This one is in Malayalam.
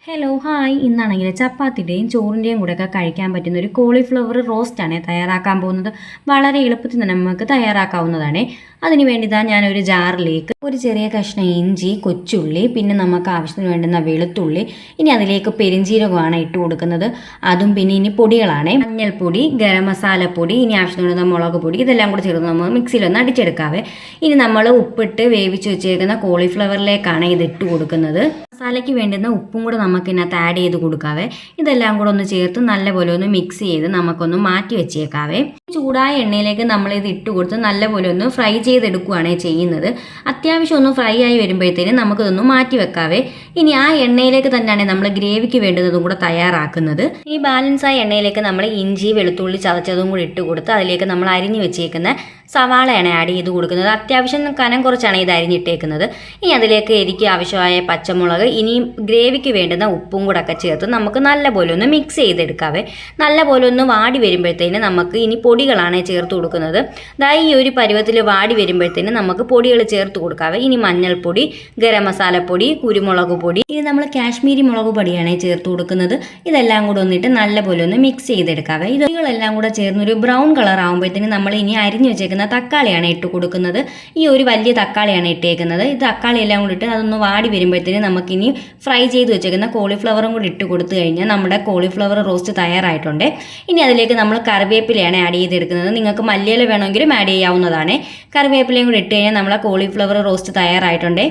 ഹലോ ഹായ് ഇന്നാണെങ്കിൽ ചപ്പാത്തിയുടെയും ചോറിൻ്റെയും കൂടെയൊക്കെ കഴിക്കാൻ പറ്റുന്ന ഒരു കോളിഫ്ലവർ റോസ്റ്റാണ് തയ്യാറാക്കാൻ പോകുന്നത്. വളരെ എളുപ്പത്തിൽ തന്നെ നമുക്ക് തയ്യാറാക്കാവുന്നതാണ്. അതിന് വേണ്ടി ഞാനൊരു ജാറിലേക്ക് ഒരു ചെറിയ കഷ്ണം ഇഞ്ചി, കൊച്ചുള്ളി, പിന്നെ നമുക്ക് ആവശ്യത്തിന് വേണ്ടുന്ന വെളുത്തുള്ളി, ഇനി അതിലേക്ക് പെരിഞ്ജീരകമാണ് ഇട്ട് കൊടുക്കുന്നത്. അതും പിന്നെ ഇനി പൊടികളാണ് മഞ്ഞൾപ്പൊടി, ഗരം മസാലപ്പൊടി, ഇനി ആവശ്യത്തിന് വേണ്ടുന്ന മുളക് പൊടി, ഇതെല്ലാം കൂടി ചേർത്ത് നമ്മൾ മിക്സിയിലൊന്ന് അടിച്ചെടുക്കാവേ. ഇനി നമ്മൾ ഉപ്പിട്ട് വേവിച്ച് വെച്ചേക്കുന്ന കോളിഫ്ലവറിലേക്കാണ് ഇത് ഇട്ട് കൊടുക്കുന്നത്. മസാലയ്ക്ക് വേണ്ടുന്ന ഉപ്പും കൂടെ നമുക്ക് ഇതിനകത്ത് ആഡ് ചെയ്ത് കൊടുക്കാവേ. ഇതെല്ലാം കൂടെ ഒന്ന് ചേർത്ത് നല്ലപോലെ ഒന്ന് മിക്സ് ചെയ്ത് നമുക്കൊന്ന് മാറ്റി വെച്ചേക്കാവേ. ചൂടായ എണ്ണയിലേക്ക് നമ്മൾ ഇത് ഇട്ട് കൊടുത്ത് നല്ലപോലെ ഒന്ന് ഫ്രൈ ചെയ്തെടുക്കുകയാണ് ചെയ്യുന്നത്. അത്യാവശ്യം ഒന്ന് ഫ്രൈ ആയി വരുമ്പോഴത്തേനും നമുക്കിതൊന്ന് മാറ്റി വെക്കാവേ. ഇനി ആ എണ്ണയിലേക്ക് തന്നെയാണ് നമ്മൾ ഗ്രേവിക്ക് വേണ്ടുന്നതും കൂടെ തയ്യാറാക്കുന്നത്. ഈ ബാലൻസ് ആയ എണ്ണയിലേക്ക് നമ്മൾ ഇഞ്ചി, വെളുത്തുള്ളി ചതച്ചതും കൂടി ഇട്ട് കൊടുത്ത് അതിലേക്ക് നമ്മൾ അരിഞ്ഞു വെച്ചേക്കുന്ന സവാളയാണ് ആഡ് ചെയ്ത് കൊടുക്കുന്നത്. അത്യാവശ്യം കനം കുറച്ചാണ് ഇത് അരിഞ്ഞിട്ടേക്കുന്നത്. ഇനി അതിലേക്ക് എരിക്ക് ആവശ്യമായ പച്ചമുളക്, ഇനിയും ഗ്രേവിക്ക് വേണ്ടുന്ന ഉപ്പും കൂടെ ഒക്കെ ചേർത്ത് നമുക്ക് നല്ലപോലെ ഒന്ന് മിക്സ് ചെയ്തെടുക്കാവേ. നല്ലപോലെ ഒന്ന് വാടി വരുമ്പോഴത്തേന് നമുക്ക് ഇനി പൊടികളാണ് ചേർത്ത് കൊടുക്കുന്നത്. ഈ ഒരു പരുവത്തിൽ വാടി വരുമ്പോഴത്തേന് നമുക്ക് പൊടികൾ ചേർത്ത് കൊടുക്കാവേ. ഇനി മഞ്ഞൾപ്പൊടി, ഗരം മസാലപ്പൊടി, കുരുമുളക് പൊടി, ഇനി നമ്മൾ കാശ്മീരി മുളക് പൊടിയാണ് ചേർത്ത് കൊടുക്കുന്നത്. ഇതെല്ലാം കൂടെ ഒന്നിട്ട് നല്ലപോലെ ഒന്ന് മിക്സ് ചെയ്തെടുക്കാവേ. ഇതെല്ലാം കൂടെ ചേർന്നൊരു ബ്രൗൺ കളർ ആകുമ്പോഴത്തേന് നമ്മൾ ഇനി അരിഞ്ഞു വെച്ചേക്കുന്ന തക്കാളിയാണ് ഇട്ട് കൊടുക്കുന്നത്. ഈ ഒരു വലിയ തക്കാളിയാണ് ഇട്ടേക്കുന്നത്. ഈ തക്കാളി എല്ലാം കൂടി ഇട്ട് അതൊന്ന് വാടി വരുമ്പോഴത്തേന് നമുക്കിനി ഫ്രൈ ചെയ്ത് വെച്ചേക്കുന്ന കോളിഫ്ലവറും കൂടി ഇട്ട് കൊടുത്തു കഴിഞ്ഞാൽ നമ്മുടെ കോളിഫ്ലവർ റോസ്റ്റ് തയ്യാറായിട്ടുണ്ട്. ഇനി അതിലേക്ക് നമ്മൾ കറിവേപ്പിലയാണ് ആഡ് ചെയ്തെടുക്കുന്നത്. നിങ്ങൾക്ക് മല്ലിയില വേണമെങ്കിലും ആഡ് ചെയ്യാവുന്നതാണ്. കറിവേപ്പിലയും കൂടി ഇട്ട് കഴിഞ്ഞാൽ നമ്മളെ കോളിഫ്ലവർ റോസ്റ്റ് തയ്യാറായിട്ടുണ്ട്.